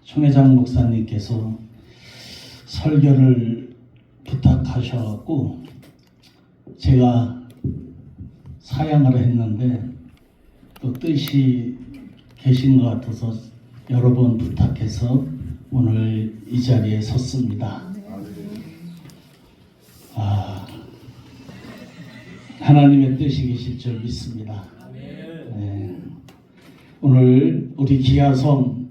손회장 목사님께서 설교를 부탁하셔갖고 제가 사양을 했는데 또 뜻이 계신 것 같아서 여러 번 부탁해서 오늘 이 자리에 섰습니다. 하나님의 뜻이 계실 줄 믿습니다. 네. 오늘 우리 기아성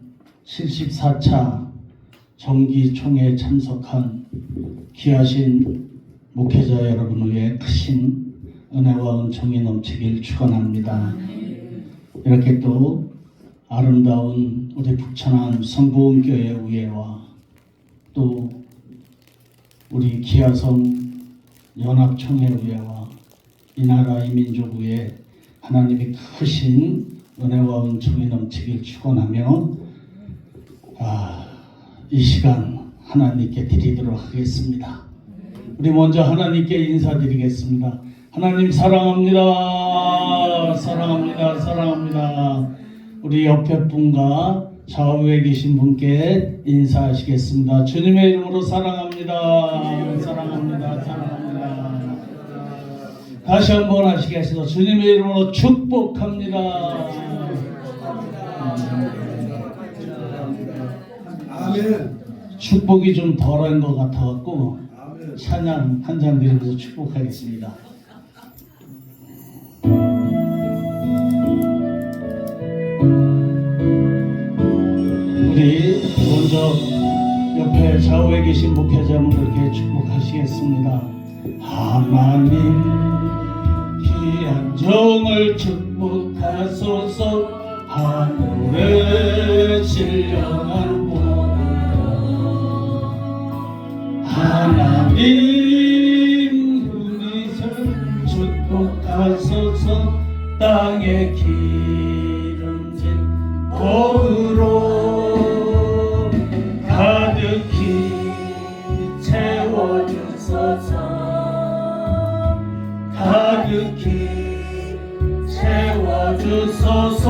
74차 정기총회에 참석한 귀하신 목회자 여러분을 위해 크신 은혜와 은총이 넘치길 축원합니다. 이렇게 또 아름다운 우리 북천안 성부원교회 의회와 또 우리 기아성 연합총회 의회와 이 나라 이 민족 위에 하나님이 크신 은혜와 은총이 넘치길 축원하며 이 시간 하나님께 드리도록 하겠습니다. 우리 먼저 하나님께 인사드리겠습니다. 하나님 사랑합니다. 사랑합니다. 사랑합니다. 우리 옆에 분과 좌우에 계신 분께 인사하시겠습니다. 주님의 이름으로 사랑합니다. 사랑합니다. 사랑합니다. 다시 한번 하시겠습니다. 주님의 이름으로 축복합니다. 아멘. 축복이 좀 덜한 것 같아갖고 찬양 한 장 드리면서 축복하겠습니다. 우리 먼저 옆에 좌우에 계신 목회자분들께 축복하시겠습니다. 하나님 귀한 정을 축복하소서. 하늘의 신령한 복 하나님 은혜를 축복하소서. 땅에 기름진 복으로 가득히 채워주소서. 가득히 채워주소서.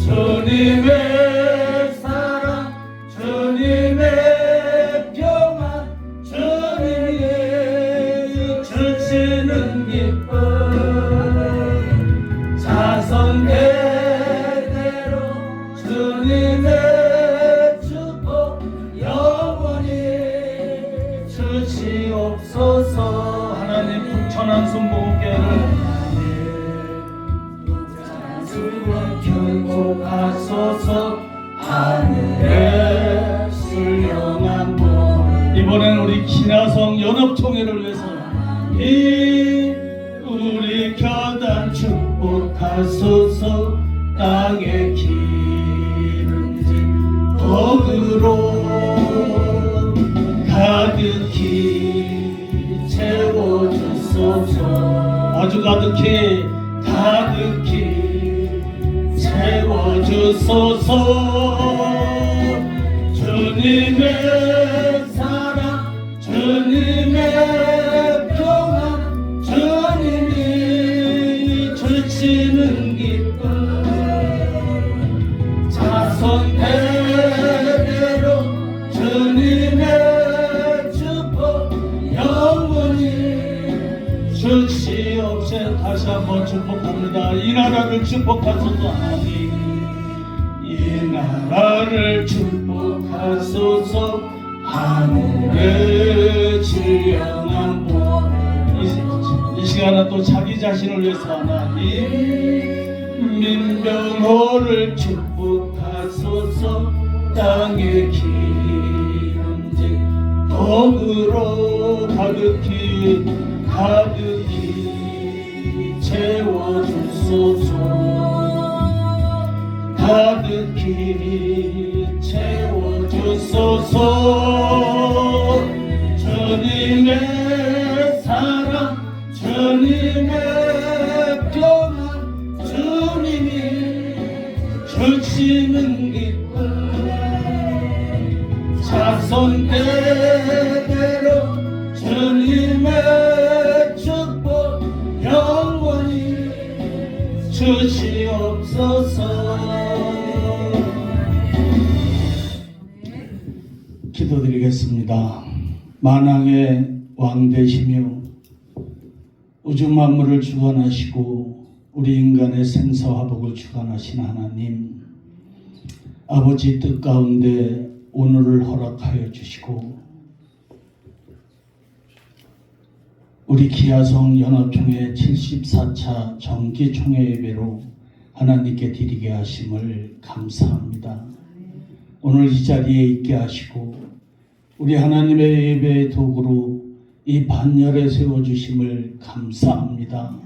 주님의 사랑 주님의 평안 주님이 주시는 기쁨 자손 대대로 주님의 축복 영원히 주시옵소서. 하나님 북천안 성부교회를 축복하소서. 하늘의 신령한 복 이번엔 우리 기아성 연합총회를 위해서 이 우리 교단 축복하소서. 땅에 기름진 복으로 가득히 채워주소서. 아주 가득히 채워주소서. 주님의 사랑 주님의 평안 주님이 주시는 기쁨 자손 대대로 주님의 축복 영원히 주시옵소서. 다시 한번 축복합니다. 이 나라를 축복하소서. 하나님 이 나라를 축복하소서. 하늘의 신령한 복 이 시간은 또 자기 자신을 위해서 하나님 민병호를 축복하소서. 땅에 기름진 복으로 가득히 채워주소서. 가득히 채워주소서. 주님의 사랑 주님의 평안 주님이 주시는 기쁨 자손 대대로 주님의 축복 영원히 주시옵소서. 기도하겠습니다. 만왕의 왕 되시며 우주 만물을 주관하시고 우리 인간의 생사화복을 주관하신 하나님, 아버지 뜻 가운데 오늘을 허락하여 주시고 우리 기아성 연합총회 74차 정기총회 예배로 하나님께 드리게 하심을 감사합니다. 오늘 이 자리에 있게 하시고 우리 하나님의 예배의 도구로 이 반열에 세워주심을 감사합니다.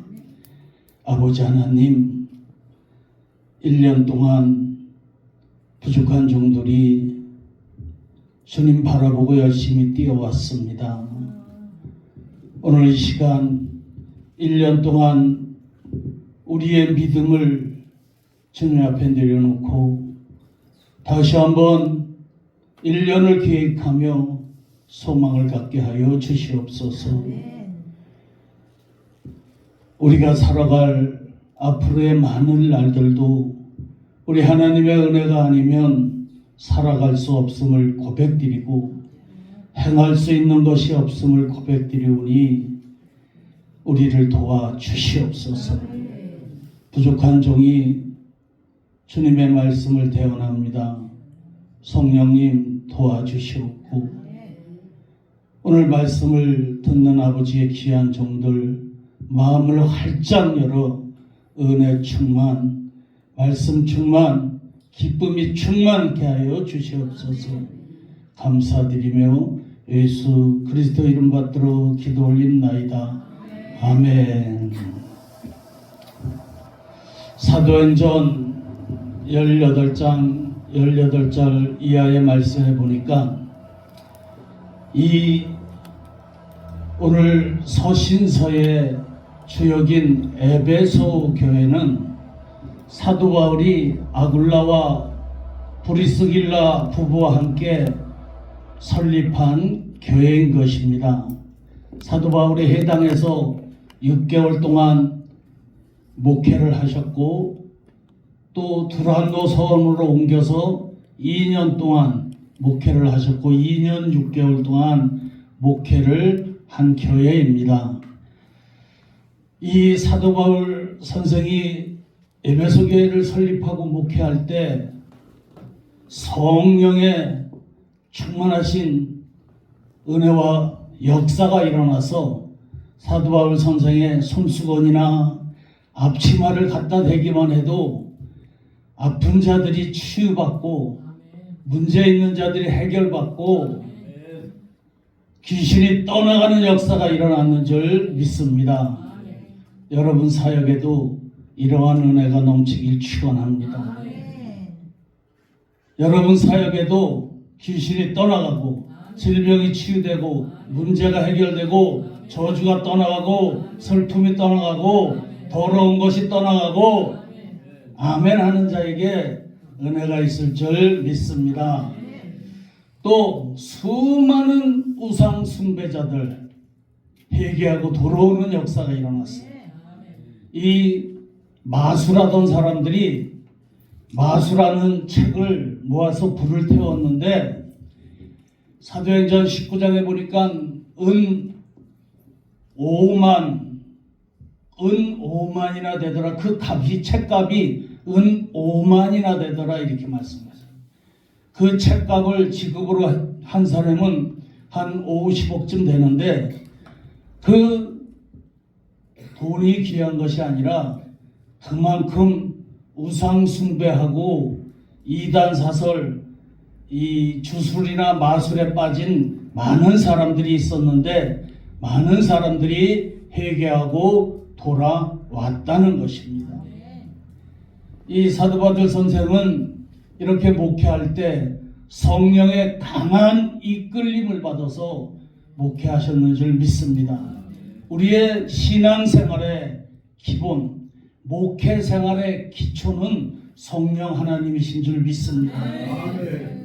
아버지 하나님, 1년 동안 부족한 종들이 주님 바라보고 열심히 뛰어왔습니다. 오늘 이 시간 1년 동안 우리의 믿음을 주님 앞에 내려놓고 다시 한번 1년을 계획하며 소망을 갖게 하여 주시옵소서. 우리가 살아갈 앞으로의 많은 날들도 우리 하나님의 은혜가 아니면 살아갈 수 없음을 고백드리고 행할 수 있는 것이 없음을 고백드리오니 우리를 도와 주시옵소서. 부족한 종이 주님의 말씀을 대언합니다. 성령님 도와주시옵고 오늘 말씀을 듣는 아버지의 귀한 종들 마음을 활짝 열어 은혜 충만, 말씀 충만, 기쁨이 충만케 하여 주시옵소서. 감사드리며 예수 그리스도 이름 받들어 기도 올립나이다. 아멘. 사도행전 18장 18절 이하의 말씀에 보니까 이 오늘 서신서의 주역인 에베소 교회는 사도 바울이 아굴라와 브리스길라 부부와 함께 설립한 교회인 것입니다. 사도 바울이 해당에서 6개월 동안 목회를 하셨고 또 두란노 서원으로 옮겨서 2년 동안 목회를 하셨고 2년 6개월 동안 목회를 한 교회입니다. 이 사도 바울 선생이 에베소 교회를 설립하고 목회할 때 성령의 충만하신 은혜와 역사가 일어나서 사도 바울 선생의 손수건이나 앞치마를 갖다 대기만 해도 아픈 자들이 치유받고 문제 있는 자들이 해결받고 귀신이 떠나가는 역사가 일어났는 줄 믿습니다. 여러분 사역에도 이러한 은혜가 넘치길 축원합니다. 여러분 사역에도 귀신이 떠나가고 질병이 치유되고 문제가 해결되고 저주가 떠나가고 슬픔이 떠나가고 더러운 것이 떠나가고 아멘 하는 자에게 은혜가 있을 줄 믿습니다. 또 수많은 우상 숭배자들 회개하고 돌아오는 역사가 일어났어요. 이 마수라던 사람들이 마수라는 책을 모아서 불을 태웠는데 사도행전 19장에 보니까 은 5만이나 되더라. 그 값이 책값이 은 5만이나 되더라 이렇게 말씀하셨어요. 그 책값을 지급으로 한 사람은 한 50억쯤 되는데 그 돈이 귀한 것이 아니라 그만큼 우상 숭배하고 이단 사설 이 주술이나 마술에 빠진 많은 사람들이 있었는데 많은 사람들이 회개하고 돌아왔다는 것입니다. 이 사도바들 선생은 이렇게 목회할 때 성령의 강한 이끌림을 받아서 목회하셨는 줄 믿습니다. 우리의 신앙생활의 기본, 목회생활의 기초는 성령 하나님이신 줄 믿습니다.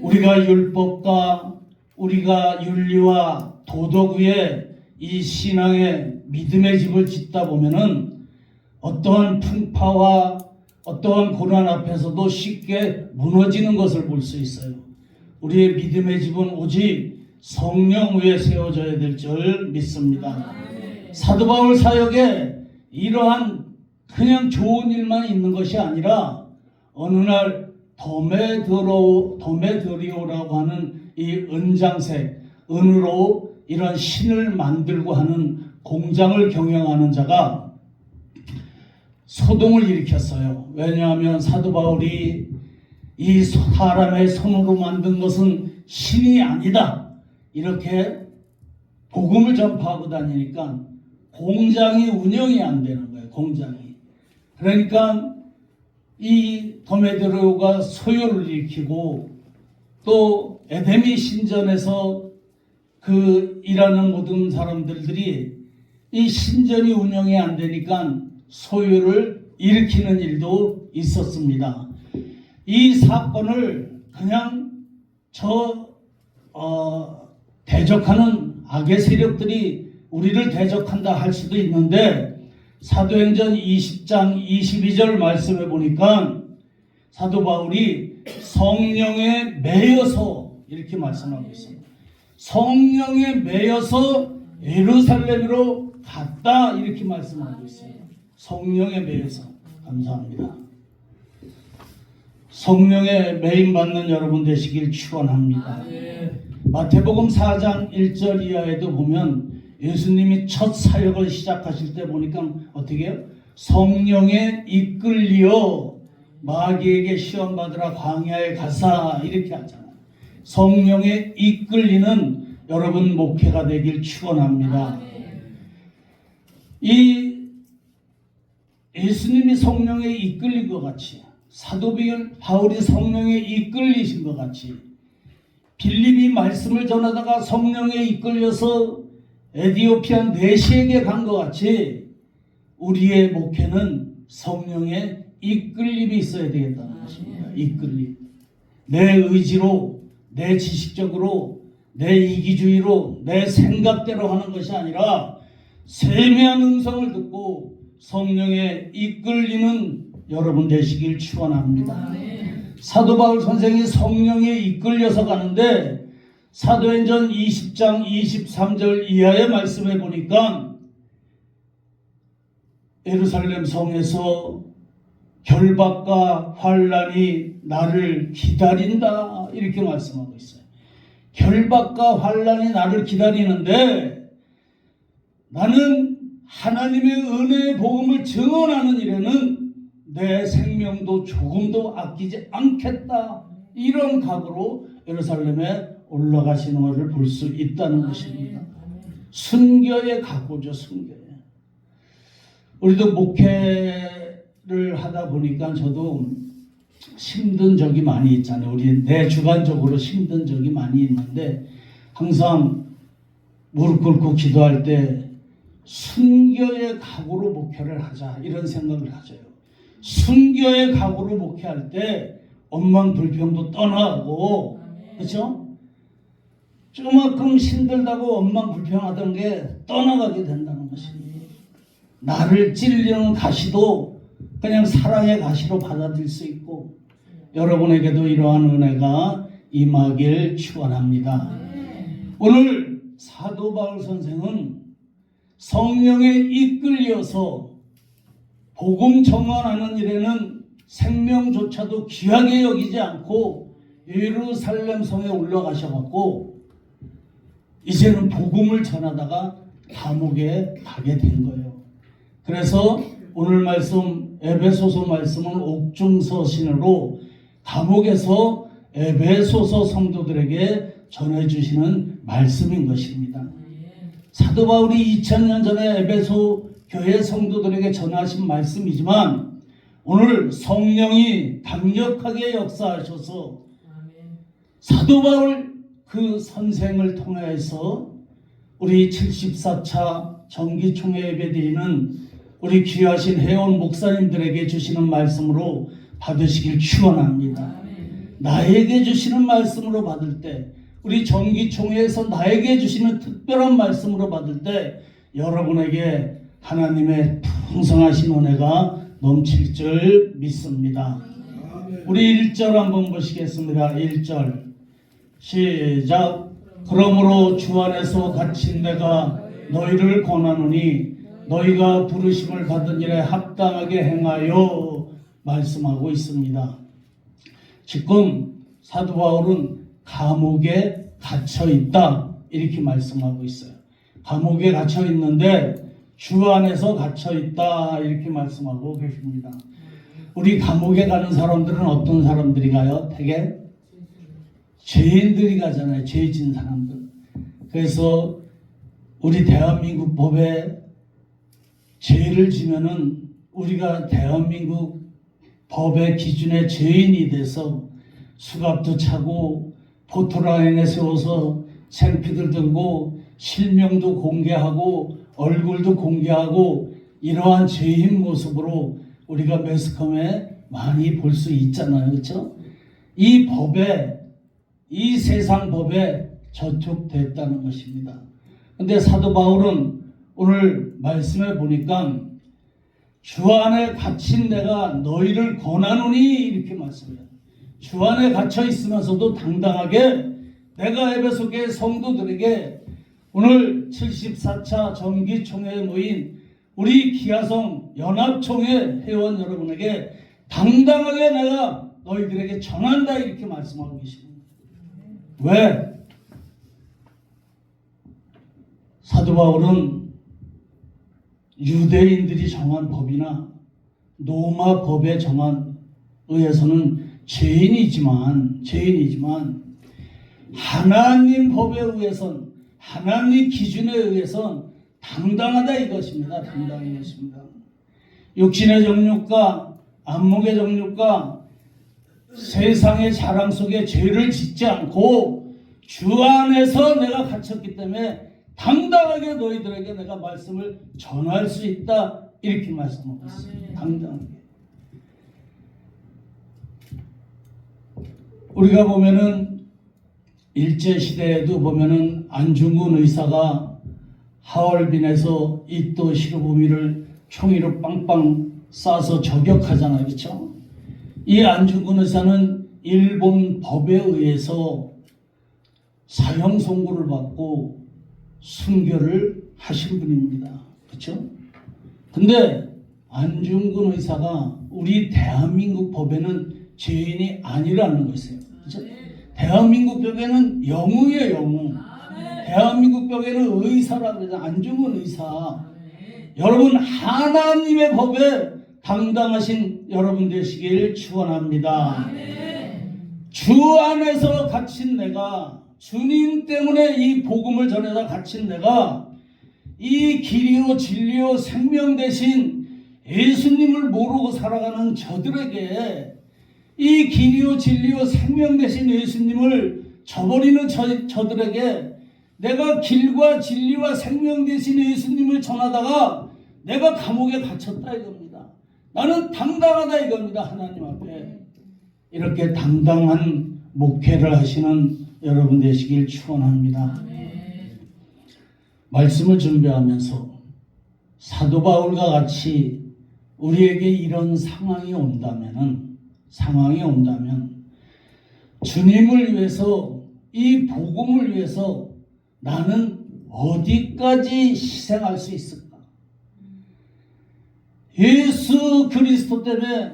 우리가 율법과 우리가 윤리와 도덕 위에 이 신앙의 믿음의 집을 짓다 보면은 어떠한 풍파와 어떠한 고난 앞에서도 쉽게 무너지는 것을 볼 수 있어요. 우리의 믿음의 집은 오직 성령 위에 세워져야 될 줄 믿습니다. 사도 바울 사역에 이러한 그냥 좋은 일만 있는 것이 아니라 어느 날 도메드리오라고 하는 이 은장색, 은으로 이런 신을 만들고 하는 공장을 경영하는 자가 소동을 일으켰어요. 왜냐하면 사도 바울이 이 사람의 손으로 만든 것은 신이 아니다, 이렇게 복음을 전파하고 다니니까 공장이 운영이 안 되는 거예요. 공장이. 그러니까 이 도메드리오가 소요를 일으키고 또 에데미 신전에서 그 일하는 모든 사람들이 이 신전이 운영이 안 되니까 소요를 일으키는 일도 있었습니다. 이 사건을 그냥 대적하는 악의 세력들이 우리를 대적한다 할 수도 있는데, 사도행전 20장 22절 말씀해 보니까 사도 바울이 성령에 매여서 이렇게 말씀하고 있습니다. 성령에 매여서 예루살렘으로 갔다, 이렇게 말씀하고 있어요. 성령에 매여서. 감사합니다. 성령에 매임받는 여러분 되시길 축원합니다. 마태복음 4장 1절 이하에도 보면 예수님이 첫 사역을 시작하실 때 보니까 어떻게 해요? 성령에 이끌리어 마귀에게 시험받으라 광야에 가사, 이렇게 하잖아요. 성령에 이끌리는 여러분 목회가 되길 축원합니다. 이 예수님이 성령에 이끌린 것 같이, 사도 바울이 성령에 이끌리신 것 같이, 빌립이 말씀을 전하다가 성령에 이끌려서 에디오피아 내시에게 간 것 같이 우리의 목회는 성령의 이끌림이 있어야 되겠다는 것입니다. 이끌림. 내 의지로, 내 지식적으로, 내 이기주의로, 내 생각대로 하는 것이 아니라 세미한 음성을 듣고 성령에 이끌리는 여러분 되시길 축원합니다. 사도 바울 선생이 성령에 이끌려서 가는데 사도행전 20장 23절 이하의 말씀에 보니까 예루살렘 성에서 결박과 환란이 나를 기다린다, 이렇게 말씀하고 있어요. 결박과 환란이 나를 기다리는데 나는 하나님의 은혜의 복음을 증언하는 일에는 내 생명도 조금도 아끼지 않겠다, 이런 각오로 예루살렘에 올라가시는 것을 볼 수 있다는 것입니다. 순교의 각오죠. 순교의. 우리도 목회를 하다 보니까 저도 힘든 적이 많이 있잖아요. 우리 내 주관적으로 힘든 적이 많이 있는데 항상 무릎 꿇고 기도할 때 순교의 각오로 목회를 하자, 이런 생각을 가져요. 순교의 각오로 목회할 때 원망 불평도 떠나고, 그렇죠? 조금만큼 힘들다고 원망 불평하던 게 떠나가게 된다는 것입니다. 나를 찔리는 가시도 그냥 사랑의 가시로 받아들일 수 있고, 여러분에게도 이러한 은혜가 임하길 축원합니다. 오늘 사도 바울 선생은 성령에 이끌려서 복음 전환하는 일에는 생명조차도 귀하게 여기지 않고 예루살렘 성에 올라가셔갖고 이제는 복음을 전하다가 감옥에 가게 된 거예요. 그래서 오늘 말씀 에베소서 말씀은 옥중서신으로 감옥에서 에베소서 성도들에게 전해주시는 말씀인 것입니다. 사도 바울이 2000년 전에 에베소 교회 성도들에게 전하신 말씀이지만 오늘 성령이 강력하게 역사하셔서 사도 바울 그 선생을 통해서 우리 74차 정기총회 예배드리는 우리 귀하신 회원 목사님들에게 주시는 말씀으로 받으시길 축원합니다. 나에게 주시는 말씀으로 받을 때, 우리 정기총회에서 나에게 주시는 특별한 말씀으로 받을 때 여러분에게 하나님의 풍성하신 은혜가 넘칠 줄 믿습니다. 우리 1절 한번 보시겠습니다. 1절 시작. 그러므로 주 안에서 갇힌 내가 너희를 권하노니 너희가 부르심을 받은 일에 합당하게 행하여 말씀하고 있습니다. 지금 사도 바울은 감옥에 갇혀 있다 이렇게 말씀하고 있어요. 감옥에 갇혀 있는데 주 안에서 갇혀 있다 이렇게 말씀하고 계십니다. 우리 감옥에 가는 사람들은 어떤 사람들이 가요? 되게 죄인들이 가잖아요. 죄 진 사람들. 그래서 우리 대한민국 법에 죄를 지면은 우리가 대한민국 법의 기준에 죄인이 돼서 수갑도 차고 포토라인에 세워서 생피들 들고 실명도 공개하고 얼굴도 공개하고 이러한 죄인 모습으로 우리가 매스컴에 많이 볼 수 있잖아요. 그렇죠? 이 법에 이 세상 법에 저촉됐다는 것입니다. 근데 사도 바울은 오늘 말씀해 보니까 주 안에 갇힌 내가 너희를 권하노니 이렇게 말씀해요. 주 안에 갇혀 있으면서도 당당하게 내가 에베소교회 성도들에게 오늘 74차 정기총회에 모인 우리 기아성 연합총회 회원 여러분에게 당당하게 내가 너희들에게 전한다 이렇게 말씀하고 계십니다. 왜? 사도 바울은 유대인들이 정한 법이나 로마 법에 정한 의해서는 죄인이지만 하나님 법에 의해선 하나님 기준에 의해선 당당하다 이것입니다. 당당한 것입니다. 육신의 정욕과 안목의 정욕과 세상의 자랑 속에 죄를 짓지 않고 주 안에서 내가 갇혔기 때문에 당당하게 너희들에게 내가 말씀을 전할 수 있다 이렇게 말씀하고 있습니다. 당당하게. 우리가 보면은 일제시대에도 보면은 안중근 의사가 하얼빈에서 이토 히로부미를 총으로 빵빵 쏴서 저격하잖아요. 그렇죠? 이 안중근 의사는 일본 법에 의해서 사형 선고를 받고 순교를 하신 분입니다. 그렇죠? 근데 안중근 의사가 우리 대한민국 법에는 죄인이 아니라는 것이에요. 그렇죠? 대한민국 법에는 영웅이에요. 영웅. 대한민국 법에는 의사라고 그러죠. 안중근 의사. 여러분 하나님의 법에 당당하신 여러분 되시길 축원합니다. 주 안에서 갇힌 내가 주님 때문에 이 복음을 전해서 갇힌 내가 이 길이요 진리요 생명 되신 예수님을 모르고 살아가는 저들에게 이 길이요 진리요 생명 되신 예수님을 저버리는 저들에게 내가 길과 진리와 생명 되신 예수님을 전하다가 내가 감옥에 갇혔다 이겁니다. 나는 당당하다 이겁니다. 하나님 앞에. 이렇게 당당한 목회를 하시는 여러분 되시길 축원합니다. 말씀을 준비하면서 사도 바울과 같이 우리에게 이런 상황이 온다면 주님을 위해서 이 복음을 위해서 나는 어디까지 희생할 수 있을까? 예수 그리스도 때문에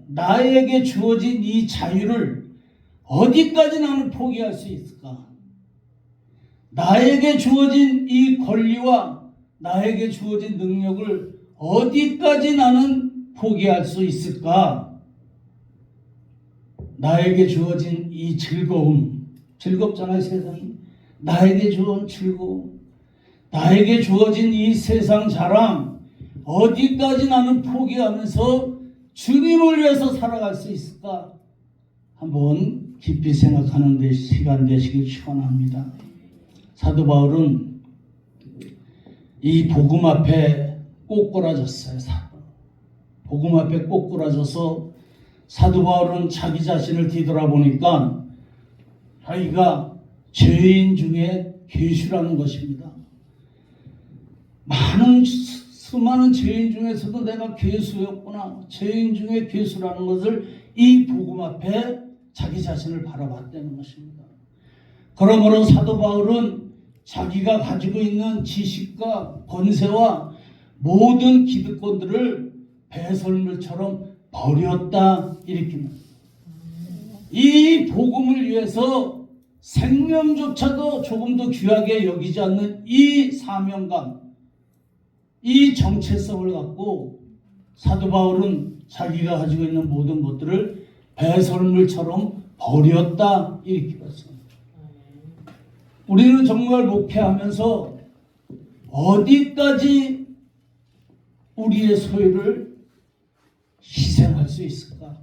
나에게 주어진 이 자유를 어디까지 나는 포기할 수 있을까? 나에게 주어진 이 권리와 나에게 주어진 능력을 어디까지 나는 포기할 수 있을까? 나에게 주어진 이 즐겁잖아요, 세상이. 나에게 주어진 즐거움, 나에게 주어진 이 세상 자랑, 어디까지 나는 포기하면서 주님을 위해서 살아갈 수 있을까? 한번 깊이 생각하는 시간 되시길 축원합니다. 사도 바울은 이 복음 앞에 꼬꾸라졌어요. 복음 앞에 꼬꾸라져서 사도 바울은 자기 자신을 뒤돌아보니까 자기가 죄인 중에 괴수라는 것입니다. 수많은 죄인 중에서도 내가 괴수였구나. 죄인 중에 괴수라는 것을 이 복음 앞에 자기 자신을 바라봤다는 것입니다. 그러므로 사도 바울은 자기가 가지고 있는 지식과 권세와 모든 기득권들을 배설물처럼 버렸다 이렇게 말합니다. 이 복음을 위해서 생명조차도 조금도 귀하게 여기지 않는 이 사명감, 이 정체성을 갖고 사도 바울은 자기가 가지고 있는 모든 것들을 배설물처럼 버렸다 이렇게 봤습니다. 우리는 정말 목회하면서 어디까지 우리의 소유를 희생할 수 있을까?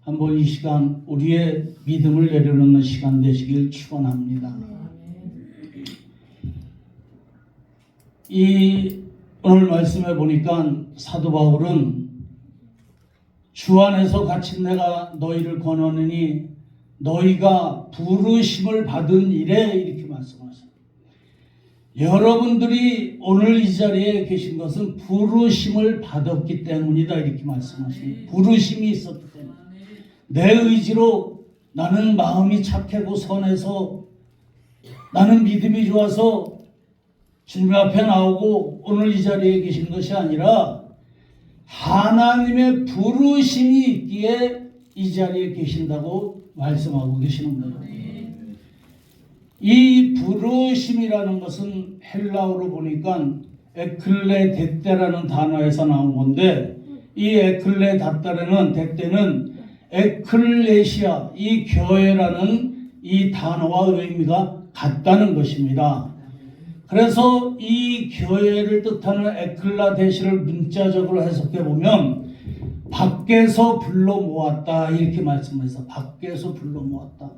한번 이 시간 우리의 믿음을 내려놓는 시간 되시길 축원합니다. 이 오늘 말씀해 보니까 사도 바울은 주 안에서 갇힌 내가 너희를 권하느니 너희가 부르심을 받은 일에 이렇게 말씀하셨습니다. 여러분들이 오늘 이 자리에 계신 것은 부르심을 받았기 때문이다 이렇게 말씀하십니다. 부르심이 있었기 때문에 내 의지로 나는 마음이 착하고 선해서 나는 믿음이 좋아서 주님 앞에 나오고 오늘 이 자리에 계신 것이 아니라 하나님의 부르심이 있기에 이 자리에 계신다고 말씀하고 계시는 거예요. 이 부르심이라는 것은 헬라어로 보니까 에클레데떼라는 단어에서 나온 건데 이 데떼는 에클레시아, 이 교회라는 이 단어와 의미가 같다는 것입니다. 그래서 이 교회를 뜻하는 에클라데시를 문자적으로 해석해 보면 밖에서 불러 모았다 이렇게 말씀해서 밖에서 불러 모았다.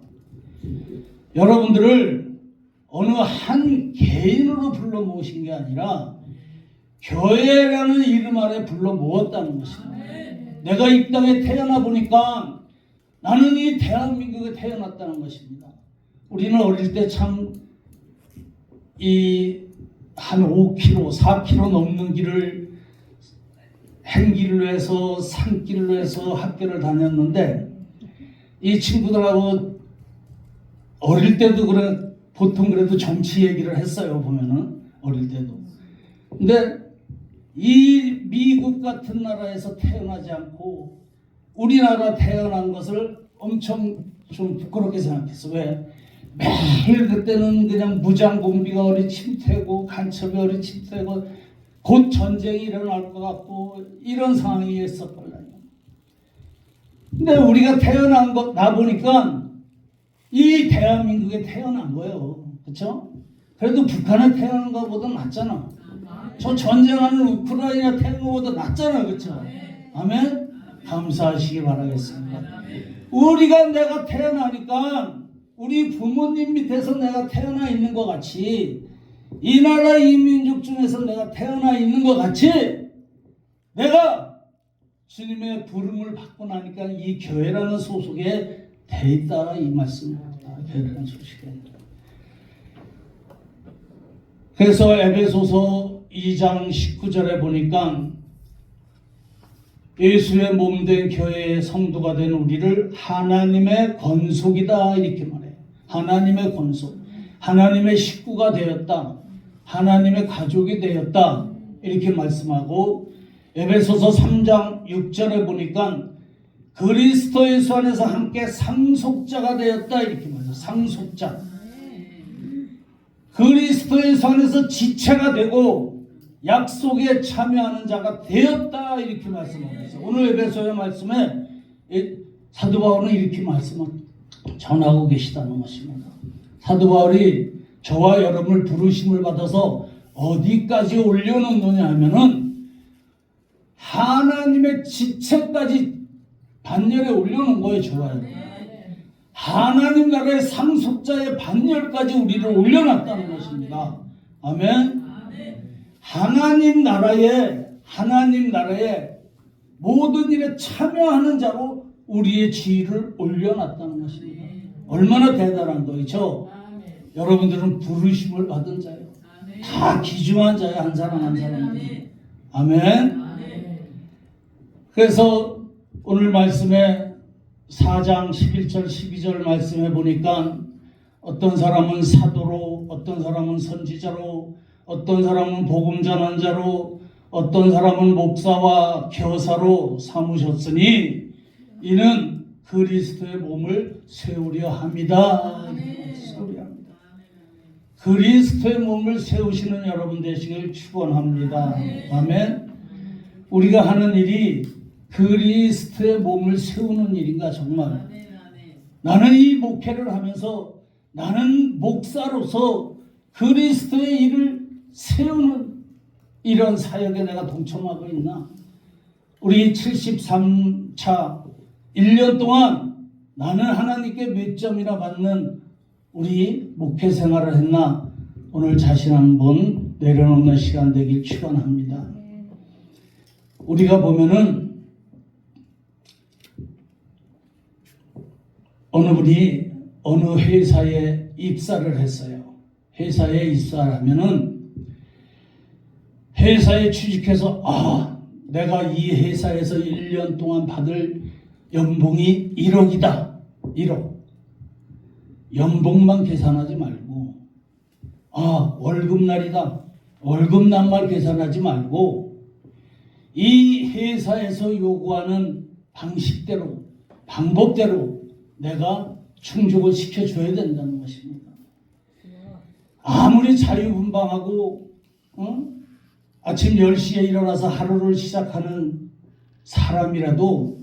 여러분들을 어느 한 개인으로 불러 모으신 게 아니라 교회라는 이름 아래 불러 모았다는 것입니다. 내가 이 땅에 태어나 보니까 나는 이 대한민국에 태어났다는 것입니다. 우리는 어릴 때 참 한 5km, 4km 넘는 길을 행길로 해서 산길로 해서 학교를 다녔는데 이 친구들하고 어릴 때도 그래 보통 그래도 정치 얘기를 했어요. 보면은 어릴 때도. 근데 이 미국 같은 나라에서 태어나지 않고 우리나라 태어난 것을 엄청 좀 부끄럽게 생각했어. 왜? 매일 그때는 그냥 무장공비가 어리 침투하고 간첩이 어리 침투하고 곧 전쟁이 일어날 것 같고 이런 상황이 있었거든요. 근데 우리가 태어난 거 나 보니까 이 대한민국에 태어난 거예요. 그렇죠? 그래도 북한에 태어난 것보다 낫잖아. 저 전쟁하는 우크라이나 태어난 것보다 낫잖아. 그렇죠? 아멘? 감사하시기 바라겠습니다. 우리가 내가 태어나니까 우리 부모님 밑에서 내가 태어나 있는 것 같이 이 나라 이 민족 중에서 내가 태어나 있는 것 같이 내가 주님의 부름을 받고 나니까 이 교회라는 소속에 돼 있다 이 말씀입니다. 교회라는 소식에. 그래서 에베소서 2장 19절에 보니까 예수의 몸된 교회의 성도가 된 우리를 하나님의 권속이다 이렇게 말해요. 하나님의 권속, 하나님의 식구가 되었다, 하나님의 가족이 되었다 이렇게 말씀하고 에베소서 3장 6절에 보니까 그리스도 예수 안에서 함께 상속자가 되었다 이렇게 말해요. 상속자. 그리스도 예수 안에서 지체가 되고 약속에 참여하는 자가 되었다 이렇게 말씀하고 있어요. 오늘 에베소의 말씀에 사도 바울은 이렇게 말씀을 전하고 계시다는 것입니다. 사도 바울이 저와 여러분을 부르심을 받아서 어디까지 올려놓느냐 하면은 하나님의 지체까지 반열에 올려놓은 거예요. 저와 여러분. 하나님 나라의 상속자의 반열까지 우리를 올려놨다는 것입니다. 아멘. 하나님 나라에 모든 일에 참여하는 자로 우리의 지위를 올려놨다는 것입니다. 얼마나 대단한 거죠. 여러분들은 부르심을 받은 자예요. 다 귀중한 자예요. 한 사람 한 사람들. 아멘. 그래서 오늘 말씀에 4장 11절 12절 말씀해 보니까 어떤 사람은 사도로, 어떤 사람은 선지자로, 어떤 사람은 복음 전환자로, 어떤 사람은 목사와 교사로 삼으셨으니 이는 그리스도의 몸을 세우려 합니다. 세우려 합니다. 그리스도의 몸을 세우시는 여러분 되시길 축원합니다. 아멘. 우리가 하는 일이 그리스도의 몸을 세우는 일인가 정말. 나는 이 목회를 하면서 나는 목사로서 그리스도의 일을 세우는 이런 사역에 내가 동참하고 있나? 우리 73차 1년 동안 나는 하나님께 몇 점이나 받는 우리 목회 생활을 했나? 오늘 자신 한번 내려놓는 시간 되길 축원합니다. 우리가 보면은 어느 분이 어느 회사에 입사를 했어요. 회사에 입사를 하면은 회사에 취직해서 내가 이 회사에서 1년 동안 받을 연봉이 1억이다. 1억. 연봉만 계산하지 말고 월급날이다. 월급날만 계산하지 말고 이 회사에서 요구하는 방식대로 방법대로 내가 충족을 시켜줘야 된다는 것입니다. 아무리 자유분방하고 아침 10시에 일어나서 하루를 시작하는 사람이라도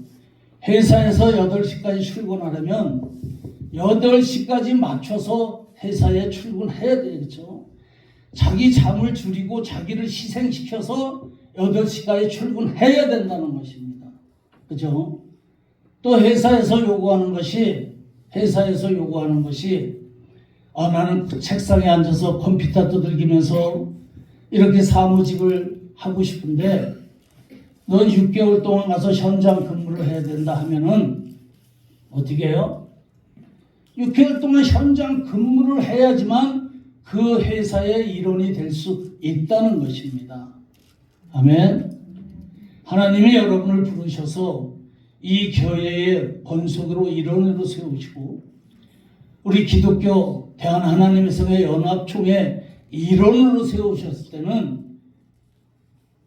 회사에서 8시까지 출근하려면 8시까지 맞춰서 회사에 출근해야 되겠죠. 자기 잠을 줄이고 자기를 희생시켜서 8시까지 출근해야 된다는 것입니다. 그죠? 또 회사에서 요구하는 것이 나는 책상에 앉아서 컴퓨터 두들기면서 이렇게 사무직을 하고 싶은데 넌 6개월 동안 가서 현장 근무를 해야 된다 하면은 어떻게 해요? 6개월 동안 현장 근무를 해야지만 그 회사의 일원이 될 수 있다는 것입니다. 아멘. 하나님이 여러분을 부르셔서 이 교회의 권속으로 일원으로 세우시고 우리 기독교 대한하나님의 성의 연합총회 일원으로 세우셨을 때는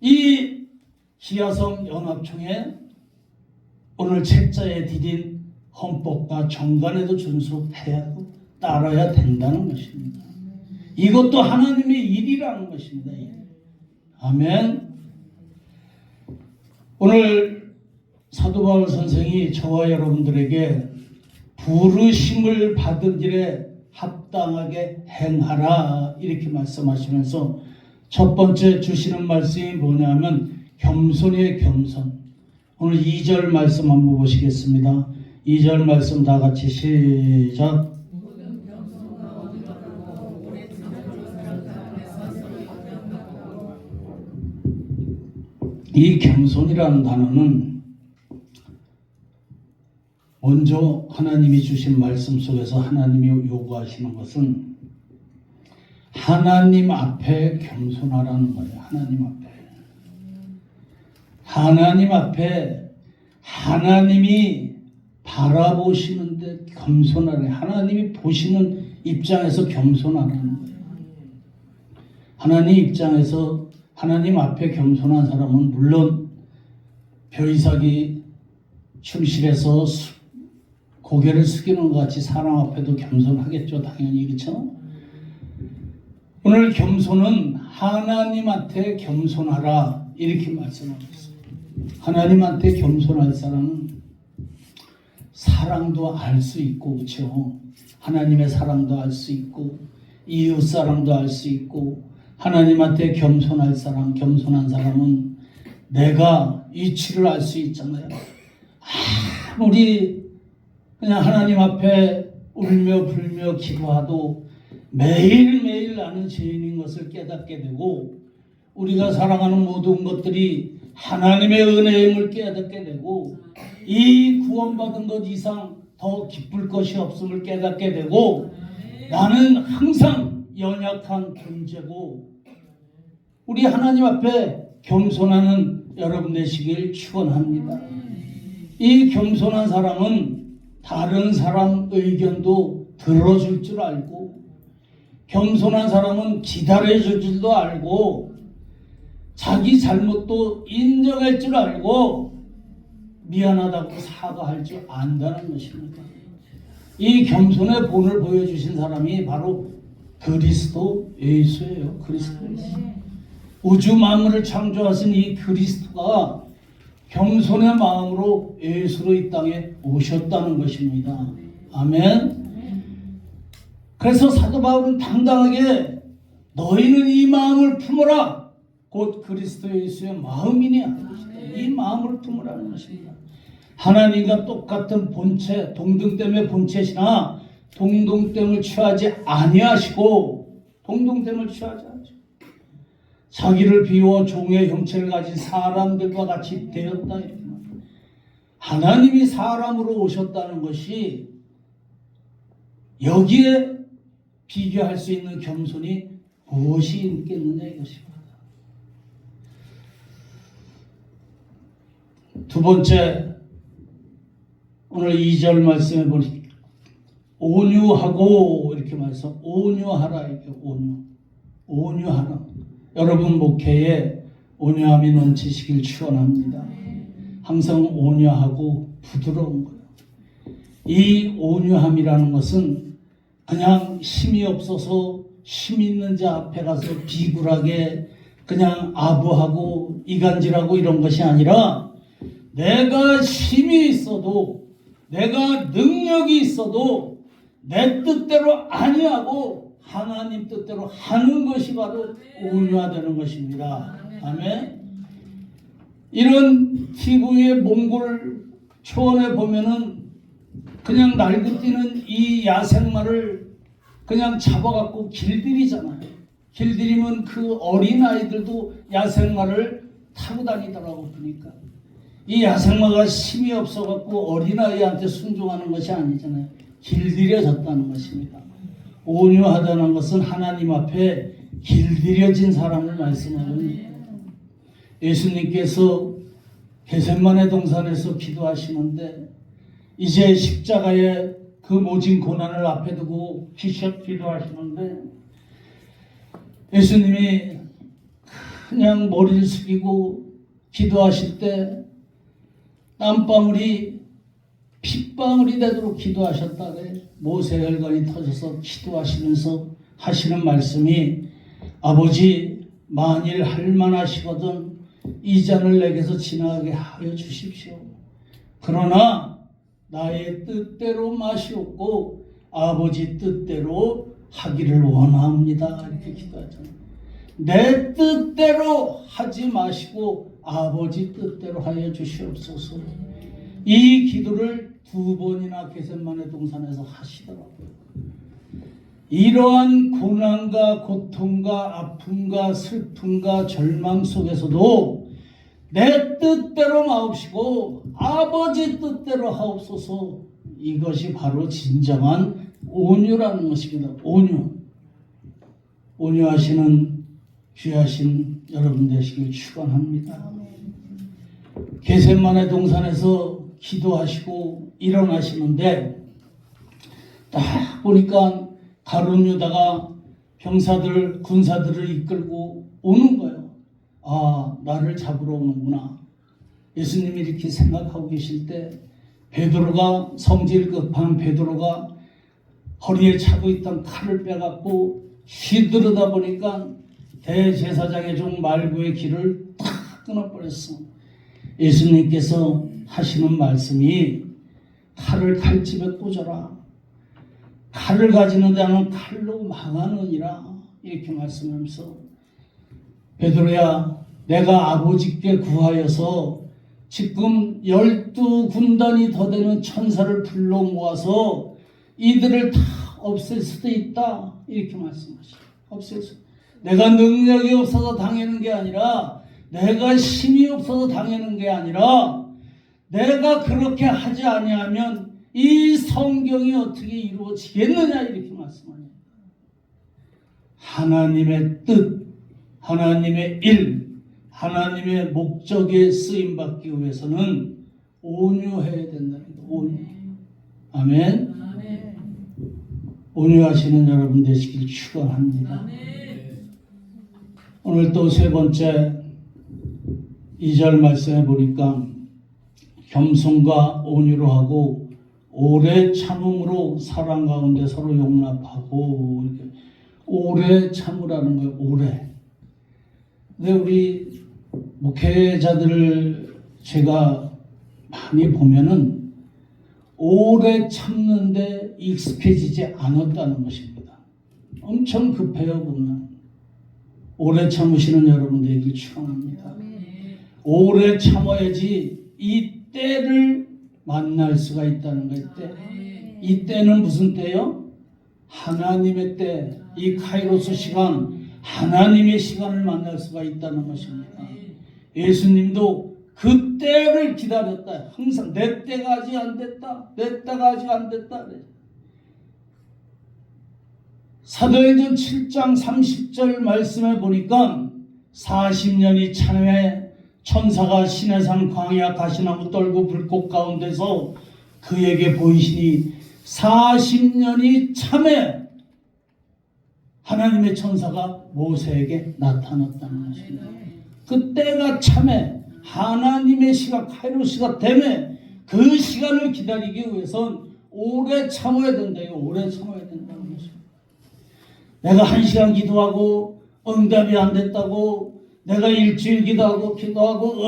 이 기아성 연합총회 오늘 책자에 드린 헌법과 정관에도 준수해야 하고 따라야 된다는 것입니다. 이것도 하나님의 일이라는 것입니다. 아멘. 오늘 사도 바울 선생이 저와 여러분들에게 부르심을 받은 일에 합당하게 행하라 이렇게 말씀하시면서 첫 번째 주시는 말씀이 뭐냐면 겸손의 겸손. 오늘 2절 말씀 한번 보시겠습니다. 2절 말씀 다 같이 시작. 이 겸손이라는 단어는 먼저 하나님이 주신 말씀 속에서 하나님이 요구하시는 것은 하나님 앞에 겸손하라는 거예요. 하나님 앞에 하나님이 바라보시는데 겸손하라. 하나님이 보시는 입장에서 겸손하라는 거예요. 하나님 입장에서 하나님 앞에 겸손한 사람은 물론 벼이삭이 충실해서 고개를 숙이는 것 같이 사람 앞에도 겸손하겠죠. 당연히 그렇죠. 오늘 겸손은 하나님한테 겸손하라 이렇게 말씀하고 있습니다. 하나님한테 겸손할 사람은 사랑도 알 수 있고 그렇죠. 하나님의 사랑도 알 수 있고 이웃 사랑도 알 수 있고 하나님한테 겸손한 사람은 내가 이치를 알 수 있잖아요. 아무리 그냥 하나님 앞에 울며 불며 기도하도 매일매일 나는 죄인인 것을 깨닫게 되고 우리가 사랑하는 모든 것들이 하나님의 은혜임을 깨닫게 되고 이 구원받은 것 이상 더 기쁠 것이 없음을 깨닫게 되고 나는 항상 연약한 존재고 우리 하나님 앞에 겸손하는 여러분 되시길 축원합니다. 이 겸손한 사람은 다른 사람 의견도 들어줄 줄 알고, 겸손한 사람은 기다려줄 줄도 알고, 자기 잘못도 인정할 줄 알고, 미안하다고 사과할 줄 안다는 것입니다. 이 겸손의 본을 보여주신 사람이 바로 그리스도 예수예요. 그리스도 예수. 우주 만물을 창조하신 이 그리스도가 겸손의 마음으로 예수로 이 땅에 오셨다는 것입니다. 아멘. 그래서 사도 바울은 당당하게 너희는 이 마음을 품어라. 곧 그리스도 예수의 마음이니 하는 것입니다. 이 마음을 품으라는 것입니다. 하나님과 똑같은 본체, 동등됨의 본체시나 동등됨을 취하지 아니하시고, 동등됨을 취하지 않죠. 자기를 비워 종의 형체를 가진 사람들과 같이 되었다. 하나님이 사람으로 오셨다는 것이 여기에 비교할 수 있는 겸손이 무엇이 있겠느냐 이것입니다. 두 번째, 오늘 2절 말씀해 보니 온유하고 이렇게 말해서 온유하라, 이렇게 온유하라. 여러분 목회에 온유함이 넘치시길 축원합니다. 항상 온유하고 부드러운 거예요. 이 온유함이라는 것은 그냥 힘이 없어서 힘 있는 자 앞에 가서 비굴하게 그냥 아부하고 이간질하고 이런 것이 아니라, 내가 힘이 있어도, 내가 능력이 있어도 내 뜻대로 아니하고 하나님 뜻대로 하는 것이 바로 온유하다는 것입니다. 아멘. 이런 TV의 몽골 초원에 보면은 그냥 날개뛰는 이 야생마를 그냥 잡아갖고 길들이잖아요. 길들이면 그 어린 아이들도 야생마를 타고 다니더라고. 보니까 이 야생마가 힘이 없어갖고 어린아이한테 순종하는 것이 아니잖아요. 길들여졌다는 것입니다. 온유하다는 것은 하나님 앞에 길들여진 사람을 말씀하는, 예수님께서 겟세마네 동산에서 기도하시는데 이제 십자가의 그 모진 고난을 앞에 두고 기도하시는데, 예수님이 그냥 머리를 숙이고 기도하실 때 땀방울이 핏방울이 되도록 기도하셨다. 모세혈관이 터져서 기도하시면서 하시는 말씀이, 아버지 만일 할만하시거든 이 잔을 내게서 지나가게 하여 주십시오. 그러나 나의 뜻대로 마시옵고 아버지 뜻대로 하기를 원합니다. 이렇게 기도하잖아요. 내 뜻대로 하지 마시고 아버지 뜻대로 하여 주시옵소서. 이 기도를 2번이나 겟세마네 동산에서 하시더라고요. 이러한 고난과 고통과 아픔과 슬픔과 절망 속에서도 내 뜻대로 마옵시고 아버지 뜻대로 하옵소서. 이것이 바로 진정한 온유라는 것입니다. 온유하시는 귀하신 여러분 되시길 축원합니다. 겟세마네 동산에서 기도하시고 일어나시는데 딱 보니까 가룟 유다가 병사들, 군사들을 이끌고 오는 거예요. 아, 나를 잡으러 오는구나. 예수님이 이렇게 생각하고 계실 때 베드로가, 성질 급한 베드로가 허리에 차고 있던 칼을 빼갖고 휘두르다 보니까 대제사장의 종 말구의 길을 탁 끊어버렸어. 예수님께서 하시는 말씀이 칼을 칼집에 꽂아라. 칼을 가지는 자는 칼로 망하느니라. 이렇게 말씀하면서, 베드로야, 내가 아버지께 구하여서 지금 12군단이 더 되는 천사를 불러 모아서 이들을 다 없앨 수도 있다. 이렇게 말씀하시죠. 없앨 수. 내가 능력이 없어서 당하는 게 아니라, 내가 힘이 없어서 당하는 게 아니라, 내가 그렇게 하지 아니하면 이 성경이 어떻게 이루어지겠느냐. 이렇게 말씀합니다. 하나님의 뜻, 하나님의 일, 하나님의 목적에 쓰임받기 위해서는 온유해야 된다는 거예요. 온유. 아멘. 온유하시는 여러분 되시길 축원합니다. 오늘 또 세 번째 2절 말씀해 보니까 겸손과 온유로 하고 오래 참음으로 사랑 가운데 서로 용납하고, 이렇게 오래 참으라는 거예요. 오래. 근데 우리 목회자들을 제가 많이 보면은 오래 참는데 익숙해지지 않았다는 것입니다. 엄청 급해요 보면. 오래 참으시는 여러분들에게 축원합니다. 오래 참아야지 이 때를 만날 수가 있다는 거예요. 때. 이 때는 무슨 때요? 하나님의 때. 이 카이로스 시간, 하나님의 시간을 만날 수가 있다는 것입니다. 예수님도 그 때를 기다렸다. 항상 내 때가 아직 안 됐다. 내 때가 아직 안 됐다. 사도행전 7장 30절 말씀해 보니까 40년이 참에 천사가 시내산 광야 가시나무 떨고 불꽃 가운데서 그에게 보이시니 40년이 참에 하나님의 천사가 모세에게 나타났다는 것입니다. 그 때가 참에 하나님의 시간 카이로스가 되면 그 시간을 기다리기 위해선 오래 참아야 된다요. 오래 참아야 된다는 것입니다. 내가 1시간 기도하고 응답이 안 됐다고, 내가 일주일 기도하고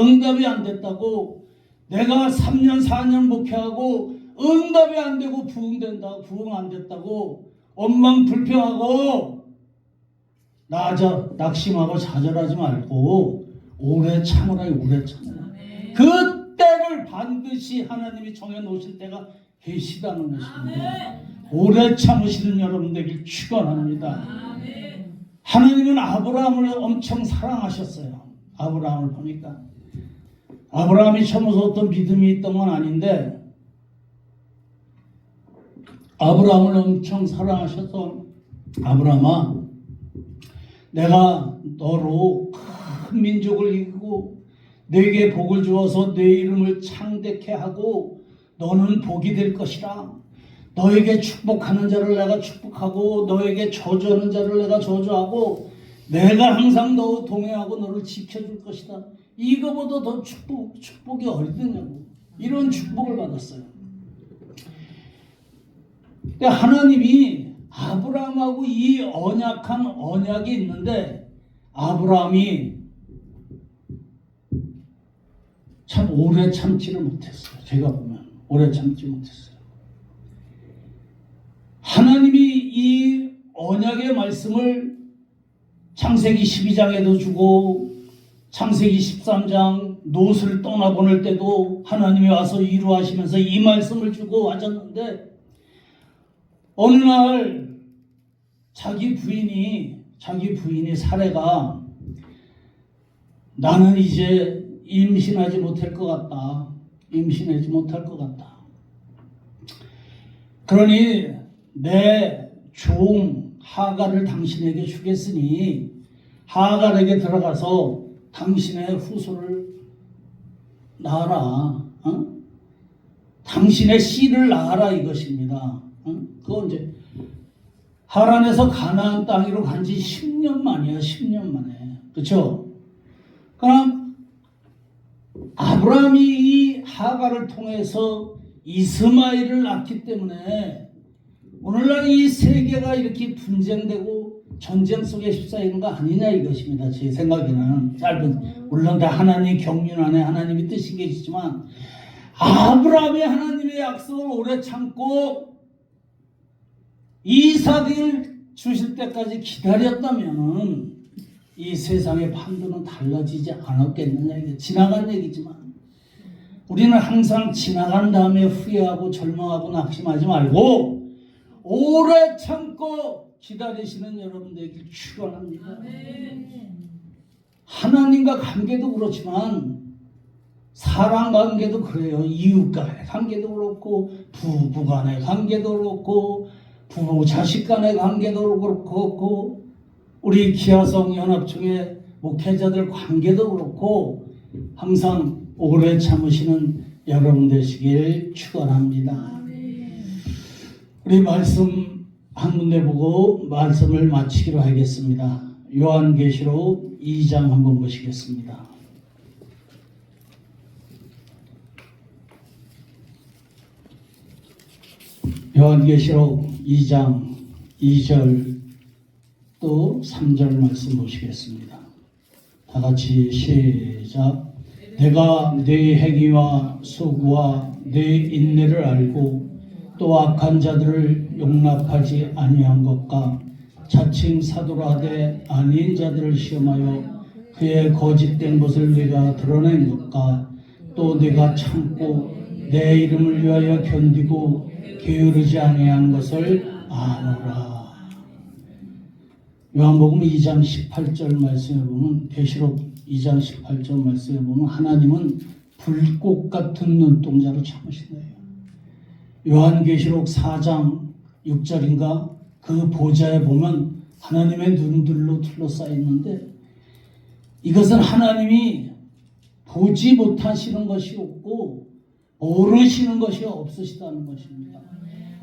응답이 안 됐다고, 내가 3년 4년 목회하고 응답이 안 되고 부흥된다고, 부흥 안 됐다고 원망 불평하고 낙심하고 좌절하지 말고 오래 참으라. 오래 참으라. 그 때를 반드시 하나님이 정해놓으실 때가 계시다는 것입니다. 오래 참으시는 여러분들에게 축원합니다. 하나님은 아브라함을 엄청 사랑하셨어요. 아브라함을 보니까 아브라함이 처음부터 어떤 믿음이 있던 건 아닌데 아브라함을 엄청 사랑하셔서, 아브라함아, 내가 너로 큰 민족을 이루고 네게 복을 주어서 네 이름을 창대케 하고 너는 복이 될 것이라. 너에게 축복하는 자를 내가 축복하고 너에게 저주하는 자를 내가 저주하고 내가 항상 너 동행하고 너를 지켜줄 것이다. 이거보다 더 축복이 어디냐고. 이런 축복을 받았어요. 하나님이 아브라함하고 이 언약한 언약이 있는데 아브라함이 참 오래 참지를 못했어요. 제가 보면 오래 참지 못했어요. 하나님이 이 언약의 말씀을 창세기 12장에도 주고 창세기 13장 롯을 떠나보낼 때도 하나님이 와서 이루하시면서 이 말씀을 주고 하셨는데, 어느 날 자기 부인이 사레가 나는 이제 임신하지 못할 것 같다. 임신하지 못할 것 같다. 그러니 내 종 하갈을 당신에게 주겠으니 하갈에게 들어가서 당신의 후손을 낳아라. 당신의 씨를 낳아라 이것입니다. 그건 이제 하란에서 가나안 땅으로 간 지 10년 만이야. 10년 만에. 그렇죠? 그럼 아브라함이 이 하갈을 통해서 이스마엘을 낳기 때문에 오늘날 이 세계가 이렇게 분쟁되고 전쟁 속에 휩싸이는 거 아니냐 이것입니다. 제 생각에는. 물론 다 하나님 경륜 안에 하나님이 뜻이 계시지만 아브라함이 하나님의 약속을 오래 참고 이삭을 주실 때까지 기다렸다면 이 세상의 판도는 달라지지 않았겠느냐. 이게 지나간 얘기지만 우리는 항상 지나간 다음에 후회하고 절망하고 낙심하지 말고 오래 참고 기다리시는 여러분들에게 축원합니다. 하나님과 관계도 그렇지만 사람 관계도 그래요. 이웃 간의 관계도 그렇고 부부 간의 관계도 그렇고 부모 자식 간의 관계도 그렇고 우리 기아성 연합총회 목회자들 관계도 그렇고 항상 오래 참으시는 여러분 되시길 축원합니다. 우리 말씀 한 군데 보고 말씀을 마치기로 하겠습니다. 요한계시록 2장 한번 보시겠습니다. 요한계시록 2장 2절 또 3절 말씀 보시겠습니다. 다 같이 시작. 내가 네 행위와 수고와 네 인내를 알고 또 악한 자들을 용납하지 아니한 것과 자칭 사도라 하되 아닌 자들을 시험하여 그의 거짓된 것을 네가 드러낸 것과 또 네가 참고 내 이름을 위하여 견디고 게으르지 아니한 것을 아노라. 요한복음 2장 18절 말씀에 보면, 계시록 2장 18절 말씀에 보면 하나님은 불꽃 같은 눈동자로 참으신다요. 요한계시록 4장 6절인가 그 보좌에 보면 하나님의 눈들로 둘러싸여 있는데, 이것은 하나님이 보지 못하시는 것이 없고 모르시는 것이 없으시다는 것입니다.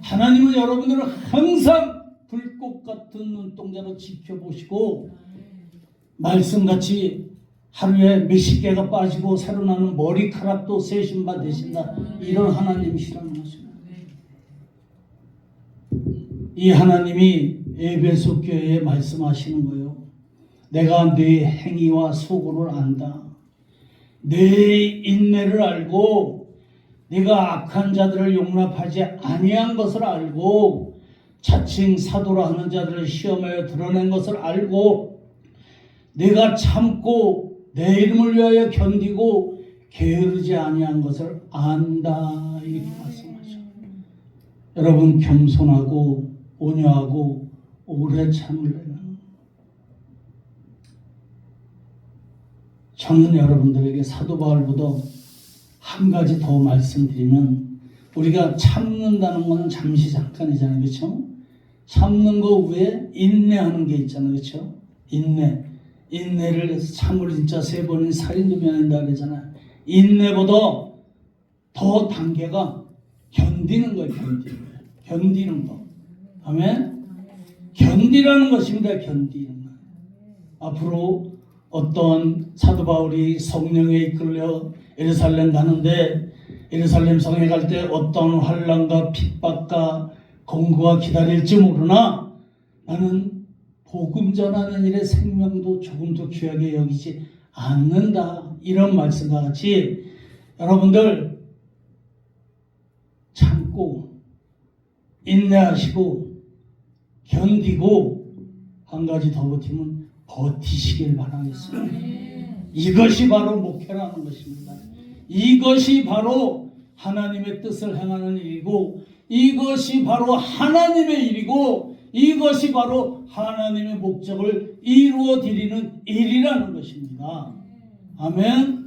하나님은 여러분들을 항상 불꽃 같은 눈동자로 지켜보시고 말씀같이 하루에 몇십 개가 빠지고 새로 나는 머리카락도 세신바 되신다, 이런 하나님이시라는 것입니다. 이 하나님이 에베소 교회에 말씀하시는 거예요. 내가 네 행위와 수고를 안다. 네 인내를 알고 네가 악한 자들을 용납하지 아니한 것을 알고 자칭 사도라 하는 자들을 시험하여 드러낸 것을 알고 네가 참고 내 이름을 위하여 견디고 게으르지 아니한 것을 안다, 이렇게 말씀하죠. 여러분, 겸손하고 온유하고 오래 참으려면 저는 여러분들에게 사도 바울보다 한 가지 더 말씀드리면, 우리가 참는다는 건 잠시 잠깐이잖아요. 그렇죠? 참는 거 위에 인내하는 게 있잖아요. 그렇죠? 인내를 해서 참을 진짜 3번인 살인도 면한다 그러잖아요. 인내보다 더 단계가 견디는 거예요. 견디는 거. 아멘? 견디라는 것입니다. 견디는 거. 앞으로 어떤 사도 바울이 성령에 이끌려 예루살렘 가는데, 예루살렘 성에 갈 때 어떤 환난과 핍박과 공고가 기다릴지 모르나 나는 복음 전하는 일에 생명도 조금도 귀하게 여기지 않는다, 이런 말씀과 같이 여러분들 참고 인내하시고 견디고 한 가지 더 버티면 버티시길 바라겠습니다. 이것이 바로 목회라는 것입니다. 이것이 바로 하나님의 뜻을 행하는 일이고, 이것이 바로 하나님의 일이고, 이것이 바로 하나님의 목적을 이루어 드리는 일이라는 것입니다. 아멘.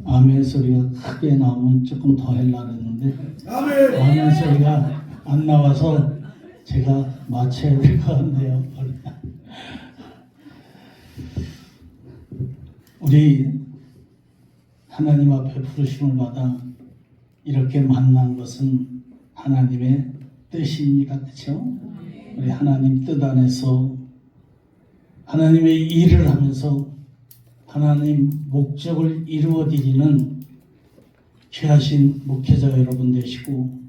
아멘 소리가 크게 나오면 조금 더 하려고 했는데 아멘 소리가 안 나와서 제가 맞춰야 될 것 같네요. 우리 하나님 앞에 부르심을 받아 이렇게 만난 것은 하나님의 뜻입니다. 그렇죠? 우리 하나님 뜻 안에서 하나님의 일을 하면서 하나님 목적을 이루어드리는 귀하신 목회자 여러분 되시고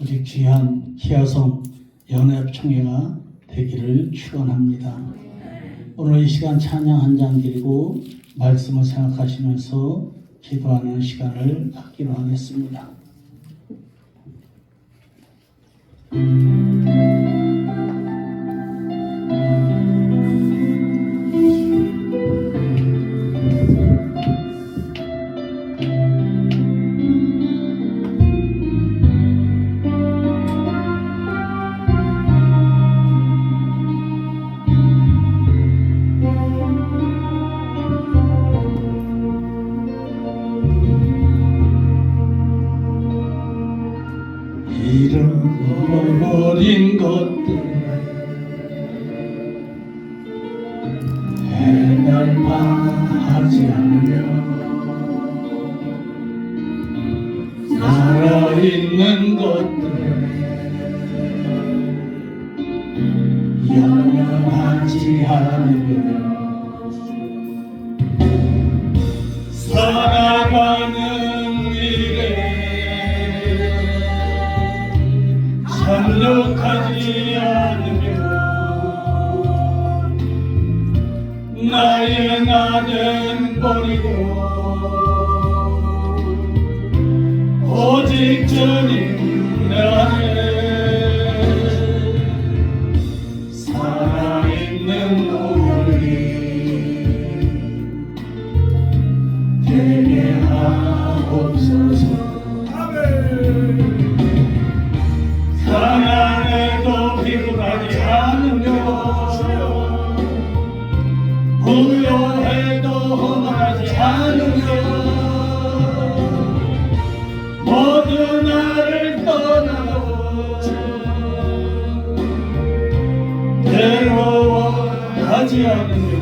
우리 귀한 희화성 연합총회가 되기를 축원합니다. 오늘 이 시간 찬양 한 장 드리고 말씀을 생각하시면서 기도하는 시간을 갖기로 하겠습니다. 잃어버린 것들 해달파하지 않으며 있는 것들 영원하지 않으며 살아가는 일에 참력하지 않으며 나의 나는 버리고 오직 주님 나를 살아있는 우리 되게 하옵소서. 가난해도 비굴하지 않으며 부요해도 허물하지 않으며 모두 나를 떠나고 괴로워하지 않으며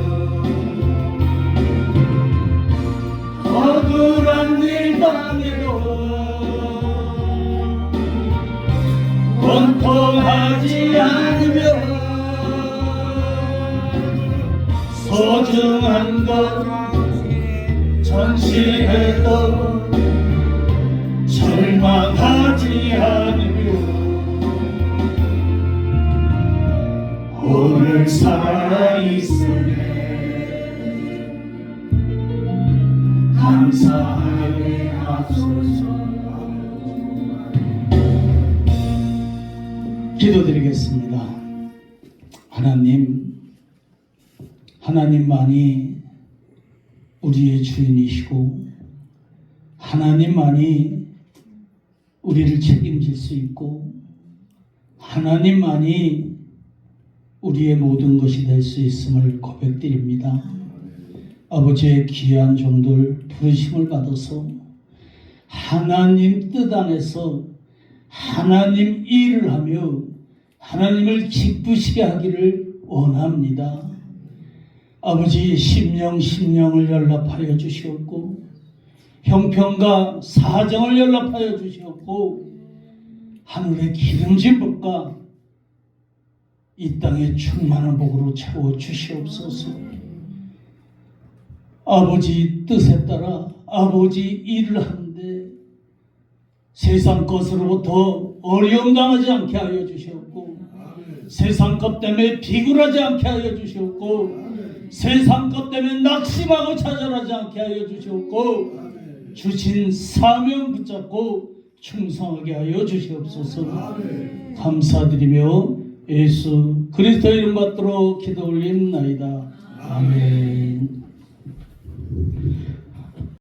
억울한 일 당해도 원통하지 않으며 소중한 것 전시해도 절망하지 않으며 오늘 살아있으네 감사하게 하소서. 기도드리겠습니다. 하나님만이 우리의 주인이시고 하나님만이 우리를 책임질 수 있고 하나님만이 우리의 모든 것이 될 수 있음을 고백드립니다. 아버지의 귀한 종들 부르심을 받아서 하나님 뜻 안에서 하나님 일을 하며 하나님을 기쁘시게 하기를 원합니다. 아버지 심령을 연락하여 주시옵고 형편과 사정을 연락하여 주시옵고 하늘의 기름진 복과 이 땅의 충만한 복으로 채워 주시옵소서. 아버지 뜻에 따라 아버지 일을 하는데 세상 것으로부터 어려움 당하지 않게 하여 주시옵고 세상 것 때문에 비굴하지 않게 하여 주시옵고 세상 것 때문에 낙심하고 좌절하지 않게 하여 주시옵고 주신 사명 붙잡고 충성하게 하여 주시옵소서. 감사드리며 예수 그리스도 이름 받들어 기도 올립나이다. 아멘.